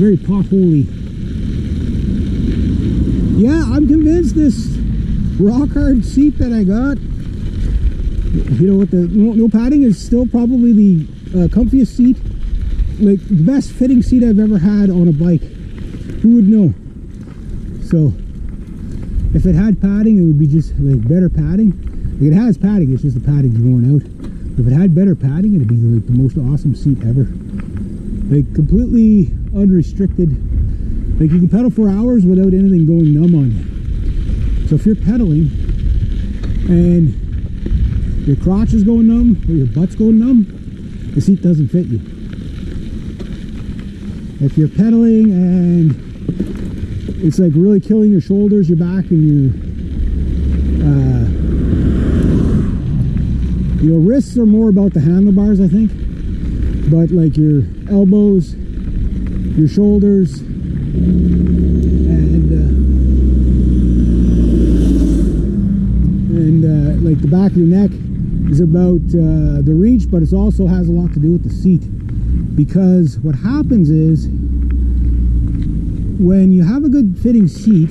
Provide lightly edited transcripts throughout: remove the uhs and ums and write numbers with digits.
very potholy. Yeah, I'm convinced this rock hard seat that I got, you know, with the no padding, is still probably the comfiest seat, like the best fitting seat I've ever had on a bike. Who would know? So if it had padding, it would be just like better padding. Like, it has padding, it's just the padding's worn out. If it had better padding, it'd be like the most awesome seat ever. Like completely unrestricted. Like you can pedal for hours without anything going numb on you. So if you're pedaling and your crotch is going numb or your butt's going numb, the seat doesn't fit you. If you're pedaling and it's like really killing your shoulders, your back, and your wrists are more about the handlebars, I think. But like your elbows, your shoulders, and like the back of your neck is about the reach, but it also has a lot to do with the seat. Because what happens is, when you have a good fitting seat,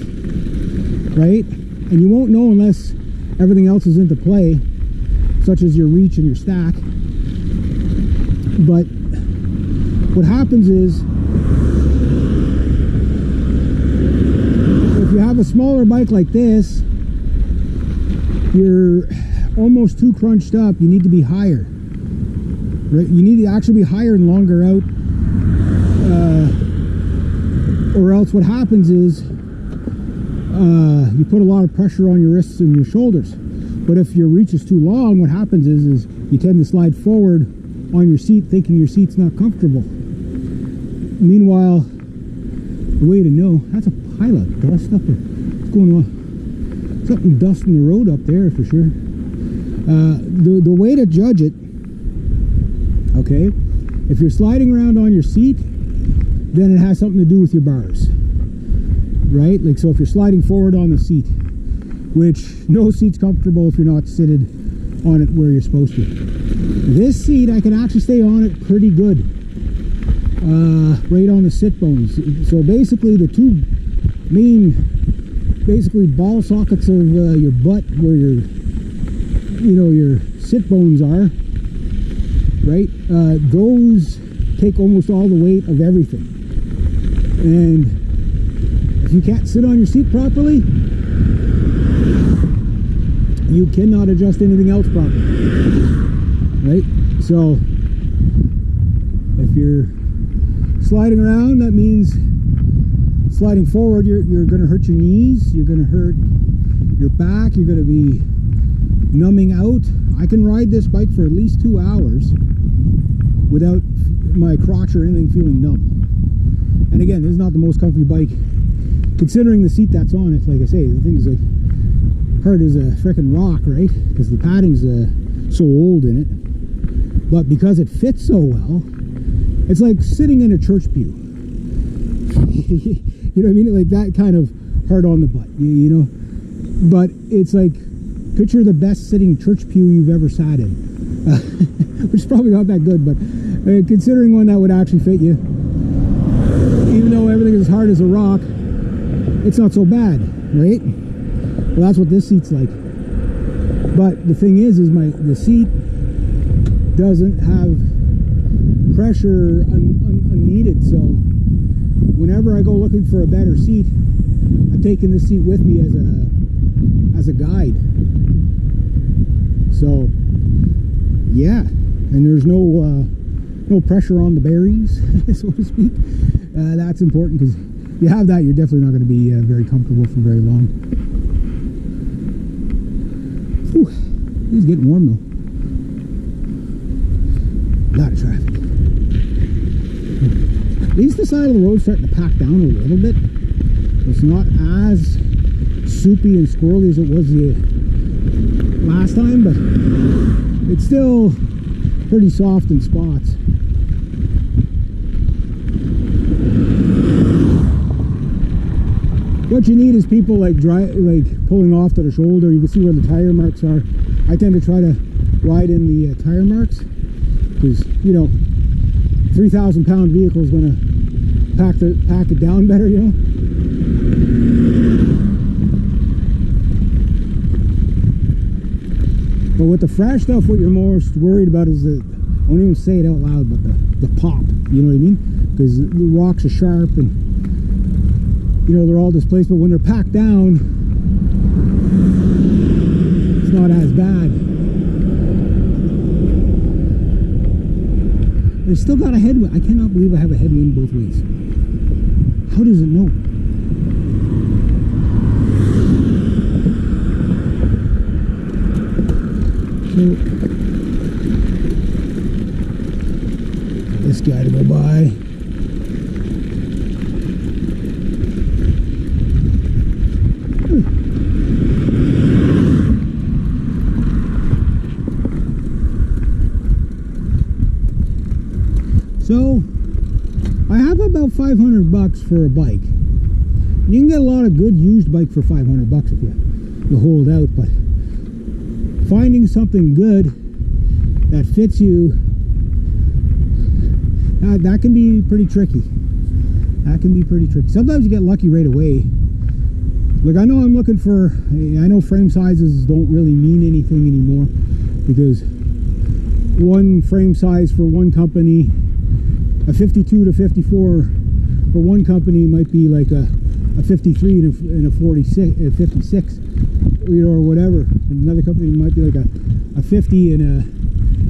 right, and you won't know unless everything else is into play, such as your reach and your stack, but what happens is, if you have a smaller bike like this, you're almost too crunched up. You need to be higher, right? You need to actually be higher and longer out, or else what happens is you put a lot of pressure on your wrists and your shoulders. But if your reach is too long, what happens is you tend to slide forward on your seat thinking your seat's not comfortable. Meanwhile, the way to know, that's a pile of dust up there. What's going on? Something dusting the road up there for sure. The way to judge it, okay, if you're sliding around on your seat, then it has something to do with your bars, right? Like, so if you're sliding forward on the seat, which no seat's comfortable if you're not seated on it where you're supposed to. This seat, I can actually stay on it pretty good, right on the sit bones. So basically the two main, ball sockets of your butt, where your, your sit bones are, right? Those take almost all the weight of everything. And if you can't sit on your seat properly, you cannot adjust anything else properly, right? So if you're sliding around, that means sliding forward, you're going to hurt your knees, you're going to hurt your back, you're going to be numbing out. I can ride this bike for at least 2 hours without my crotch or anything feeling numb. And again, this is not the most comfy bike, considering the seat that's on it. Like I say, the thing is like hard as a freaking rock, right? Because the padding's so old in it. But because it fits so well, it's like sitting in a church pew. You know what I mean? Like that kind of hard on the butt, you know? But it's like, picture the best sitting church pew you've ever sat in. Which is probably not that good, but considering one that would actually fit you, even though everything is as hard as a rock, it's not so bad, right? Well, that's what this seat's like. But the thing is the seat doesn't have pressure unneeded. So whenever I go looking for a better seat, I'm taking this seat with me as a guide. So yeah, and there's no pressure on the berries, so to speak. That's important, because if you have that, you're definitely not going to be very comfortable for very long. Whew, it's getting warm though. A lot of traffic. At least the side of the road's starting to pack down a little bit. It's not as soupy and squirrely as it was the last time, but it's still pretty soft in spots. What you need is people like pulling off to the shoulder. You can see where the tire marks are. I tend to try to ride in the tire marks, because 3,000-pound vehicle is going to pack it down better, you know. But with the fresh stuff, what you're most worried about is the, I won't even say it out loud, but the pop, you know what I mean? Because the rocks are sharp and, you know, they're all displaced, but when they're packed down, it's not as bad. I still got a headwind. I cannot believe I have a headwind both ways. How does it know? So, this guy to go by. So, I have about $500 for a bike. You can get a lot of good used bike for $500 if you hold out, but finding something good that fits you, that can be pretty tricky. That can be pretty tricky. Sometimes you get lucky right away. Like, I know I'm looking for, I know frame sizes don't really mean anything anymore, because one frame size for one company, a 52 to 54 for one company might be like a 53 and a 46, a 56, you know, or whatever. Another company might be like a 50 and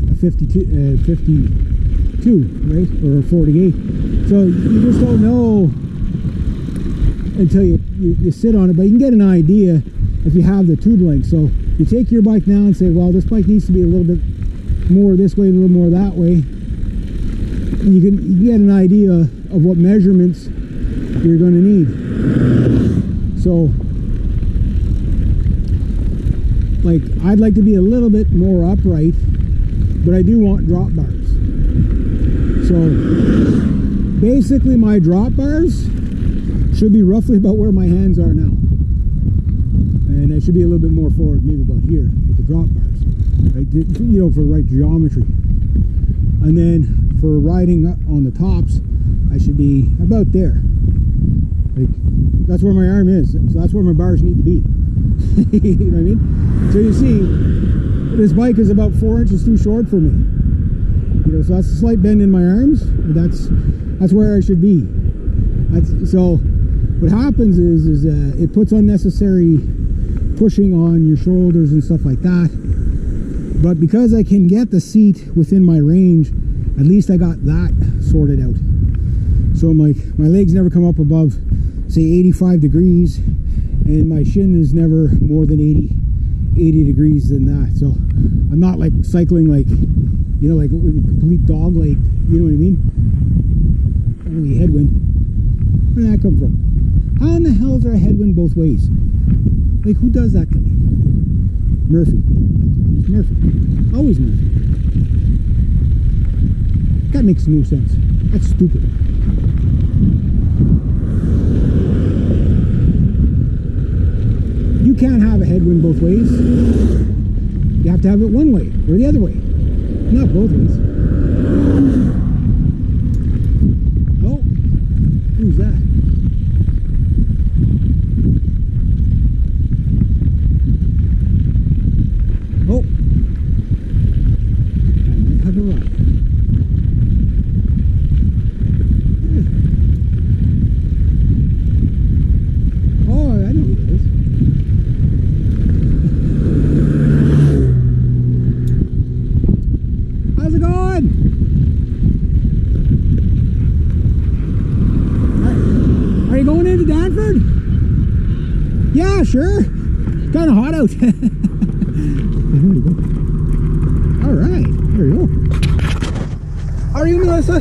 a 52, 52, right, or a 48. So you just don't know until you sit on it, but you can get an idea if you have the tube length. So you take your bike now and say, well, this bike needs to be a little bit more this way, a little more that way. And you can get an idea of what measurements you're going to need. So, like, I'd like to be a little bit more upright, but I do want drop bars. So, basically my drop bars should be roughly about where my hands are now. And I should be a little bit more forward, maybe about here, with the drop bars. Right? You know, for right geometry. And then for riding on the tops, I should be about there. Like, that's where my arm is, so that's where my bars need to be. You know what I mean? So you see, this bike is about 4 inches too short for me. You know, so that's a slight bend in my arms, but that's where I should be. So what happens is it puts unnecessary pushing on your shoulders and stuff like that. But because I can get the seat within my range, at least I got that sorted out. So my legs never come up above, say, 85 degrees, and my shin is never more than 80 degrees than that. So I'm not like cycling like, you know, like a complete dog leg, you know what I mean? Holy headwind. Where did that come from? How in the hell is there a headwind both ways? Like, who does that to me? Murphy. It's Murphy. Always Murphy. That makes no sense. That's stupid. You can't have a headwind both ways. You have to have it one way or the other way. Not both ways. Oh, who's that? Oh, I might have a ride. Oh, I know who it is. How's it going? Are you going into Danford? Yeah, sure. It's kind of hot out. There we go. All right, there you go. How are you, Melissa?